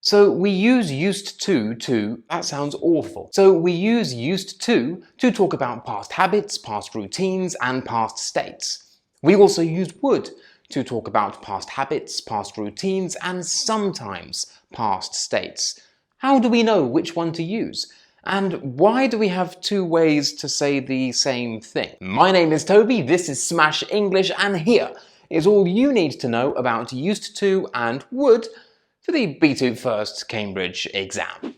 So we use used to, that sounds awful. So we use used to talk about past habits, past routines, and past states. We also use would to talk about past habits, past routines, and sometimes past states. How do we know which one to use? And why do we have two ways to say the same thing? My name is Toby, this is Smash English, and here is all you need to know about used to and would for the B2 First Cambridge exam.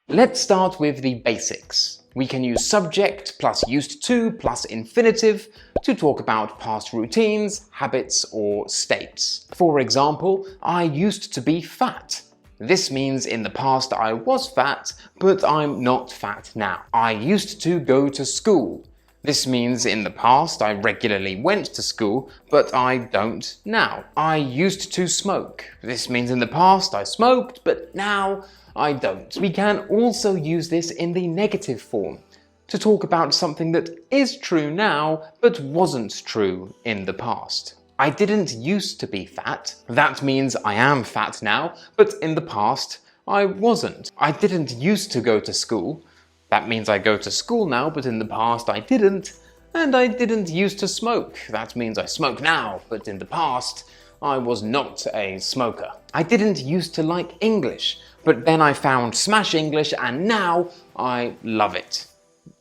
Let's start with the basics. We can use subject plus used to plus infinitive to talk about past routines, habits, or states. For example, I used to be fat. This means in the past I was fat, but I'm not fat now. I used to go to school. This means in the past I regularly went to school, but I don't now. I used to smoke. This means in the past I smoked, but now I don't. We can also use this in the negative form to talk about something that is true now, but wasn't true in the past. I didn't used to be fat. That means I am fat now, but in the past, I wasn't. I didn't used to go to school. That means I go to school now, but in the past I didn't. And I didn't used to smoke. That means I smoke now, but in the past, I was not a smoker. I didn't used to like English, but then I found Smash English and now I love it.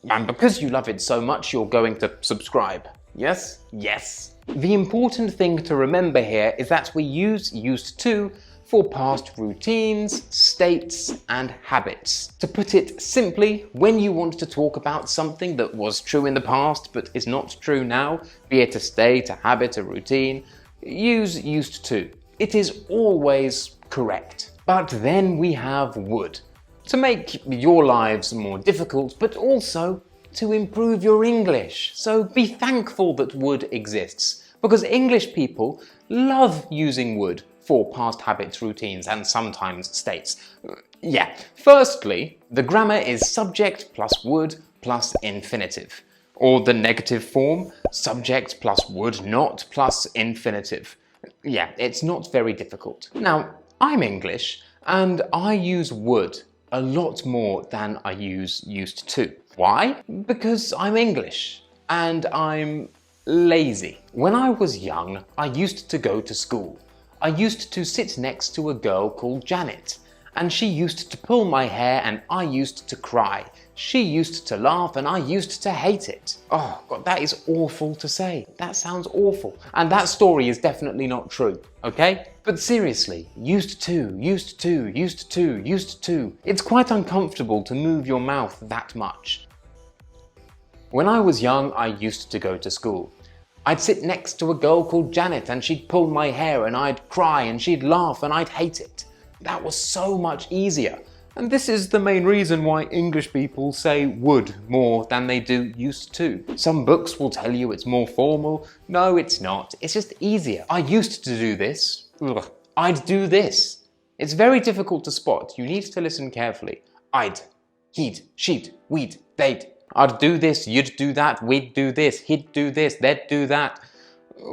And because you love it so much, you're going to subscribe. Yes? Yes. The important thing to remember here is that we use used to for past routines, states, and habits. To put it simply, when you want to talk about something that was true in the past but is not true now, be it a state, a habit, a routine, use used to. It is always correct. But then we have would. To make your lives more difficult, but also to improve your English. So be thankful that would exists, because English people love using would for past habits, routines, and sometimes states. Yeah, firstly, the grammar is subject plus would plus infinitive. Or the negative form, subject plus would not plus infinitive. Yeah, it's not very difficult. Now, I'm English, and I use would a lot more than I use used to. Why? Because I'm English, and I'm lazy. When I was young, I used to go to school. I used to sit next to a girl called Janet, and she used to pull my hair and I used to cry. She used to laugh and I used to hate it. Oh God, that is awful to say. That sounds awful. And that story is definitely not true, okay? But seriously, used to, used to, used to, used to. It's quite uncomfortable to move your mouth that much. When I was young, I used to go to school. I'd sit next to a girl called Janet and she'd pull my hair and I'd cry and she'd laugh and I'd hate it. That was so much easier. And this is the main reason why English people say would more than they do used to. Some books will tell you it's more formal. No, it's not. It's just easier. I used to do this. Ugh. I'd do this. It's very difficult to spot. You need to listen carefully. I'd, he'd, she'd, we'd, they'd. I'd do this, you'd do that, we'd do this, he'd do this, they'd do that.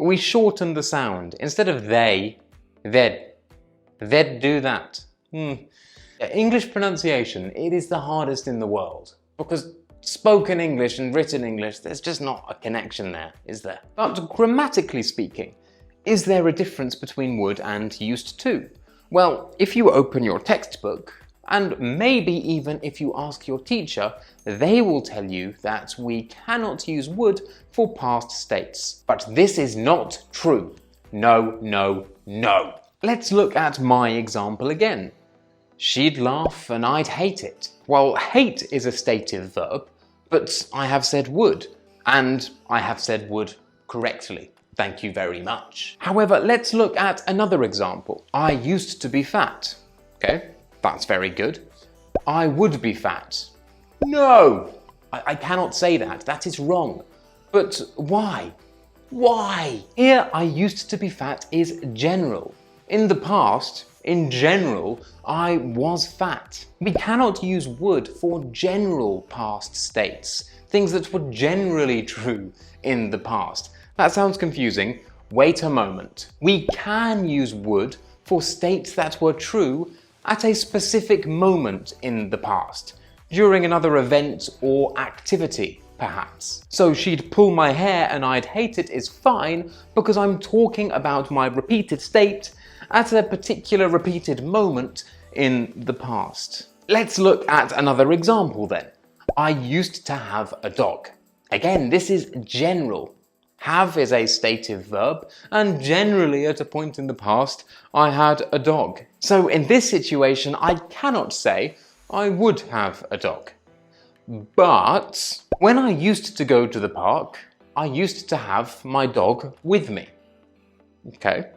We shorten the sound. Instead of they, they'd do that. English pronunciation, it is the hardest in the world. Because spoken English and written English, there's just not a connection there, is there? But grammatically speaking, is there a difference between would and used to? Well, if you open your textbook, and maybe even if you ask your teacher, they will tell you that we cannot use would for past states. But this is not true. No, no, no. Let's look at my example again. She'd laugh and I'd hate it. Well, hate is a stative verb, but I have said would, and I have said would correctly. Thank you very much. However, let's look at another example. I used to be fat. Okay. That's very good. I would be fat. No! I cannot say that. That is wrong. But why? Why? Here, I used to be fat is general. In the past, in general, I was fat. We cannot use would for general past states. things that were generally true in the past. That sounds confusing. Wait a moment. We can use would for states that were true at a specific moment in the past, during another event or activity, perhaps. So she'd pull my hair and I'd hate it is fine because I'm talking about my repeated state at a particular repeated moment in the past. Let's look at another example then. I used to have a dog. Again, this is general. Have is a stative verb, and generally at a point in the past, I had a dog. So in this situation, I cannot say I would have a dog. But when I used to go to the park, I used to have my dog with me. Okay?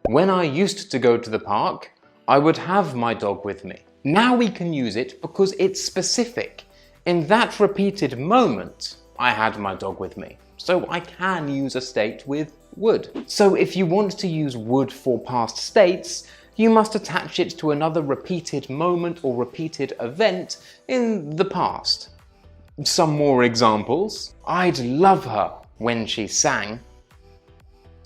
When I used to go to the park, I would have my dog with me. Now we can use it because it's specific. In that repeated moment, I had my dog with me. So I can use a state with would. So if you want to use would for past states, you must attach it to another repeated moment or repeated event in the past. Some more examples. I'd love her when she sang.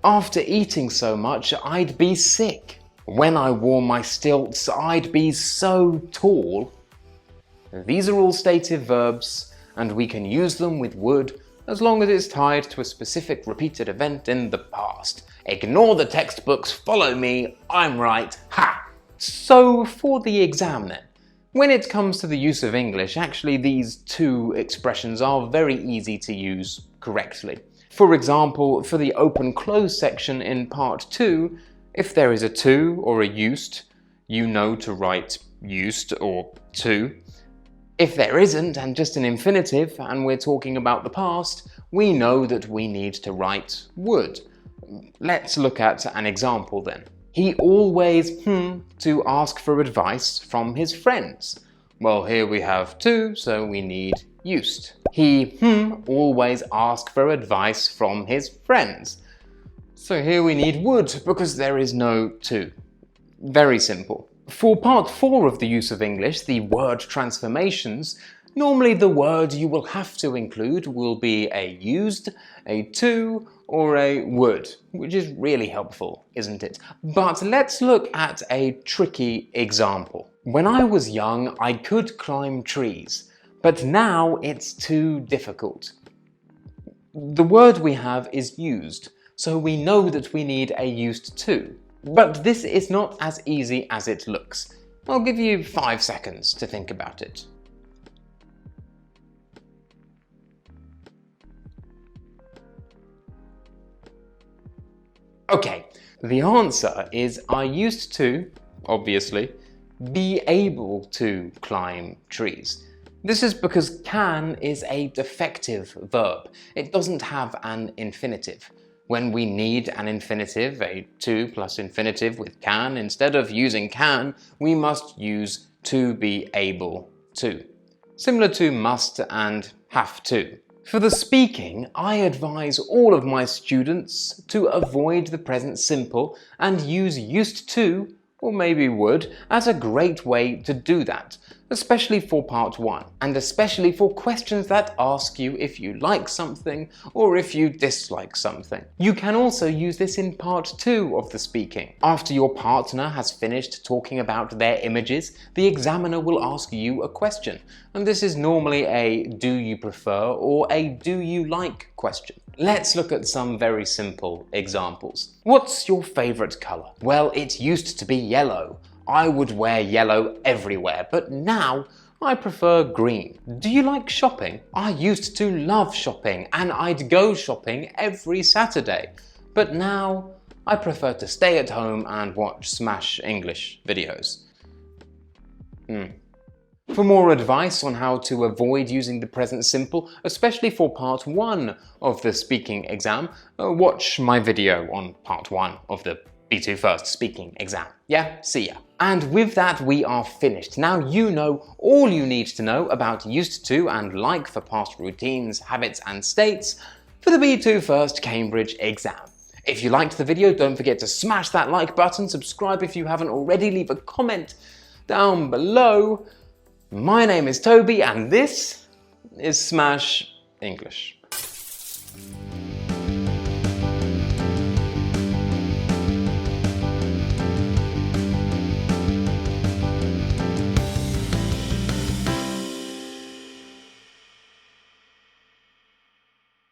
After eating so much, I'd be sick. When I wore my stilts, I'd be so tall. These are all stative verbs, and we can use them with would as long as it's tied to a specific repeated event in the past. Ignore the textbooks, follow me, I'm right, ha! So for the exam then, when it comes to the use of English, actually these two expressions are very easy to use correctly. For example, for the open-close section in part 2, if there is a to or a used, you know to write used or to. If there isn't, and just an infinitive, and we're talking about the past, we know that we need to write would. Let's look at an example then. He always to ask for advice from his friends. Well, here we have to, so we need used. He always ask for advice from his friends. So here we need would because there is no to. Very simple. For part 4 of the use of English, the word transformations, normally the word you will have to include will be a used, a to, or a would, which is really helpful, isn't it? But let's look at a tricky example. When I was young, I could climb trees, but now it's too difficult. The word we have is used, so we know that we need a used to. But this is not as easy as it looks. I'll give you 5 seconds to think about it. Okay, the answer is I used to, obviously, be able to climb trees. This is because can is a defective verb. It doesn't have an infinitive. When we need an infinitive, a to plus infinitive with can, instead of using can, we must use to be able to. Similar to must and have to. For the speaking, I advise all of my students to avoid the present simple and use used to, or maybe would, as a great way to do that, especially for part 1, and especially for questions that ask you if you like something or if you dislike something. You can also use this in part 2 of the speaking. After your partner has finished talking about their images, the examiner will ask you a question, and this is normally a do you prefer or a do you like question. Let's look at some very simple examples. What's your favourite colour? Well, it used to be yellow. I would wear yellow everywhere, but now I prefer green. Do you like shopping? I used to love shopping and I'd go shopping every Saturday, but now I prefer to stay at home and watch Smash English videos. For more advice on how to avoid using the present simple, especially for part 1 of the speaking exam, watch my video on part 1 of the B2 First speaking exam. Yeah, see ya. And with that, we are finished. Now you know all you need to know about used to and like for past routines, habits and states for the B2 First Cambridge exam. If you liked the video, don't forget to smash that like button, subscribe if you haven't already, leave a comment down below. My name is Toby and this is Smash English.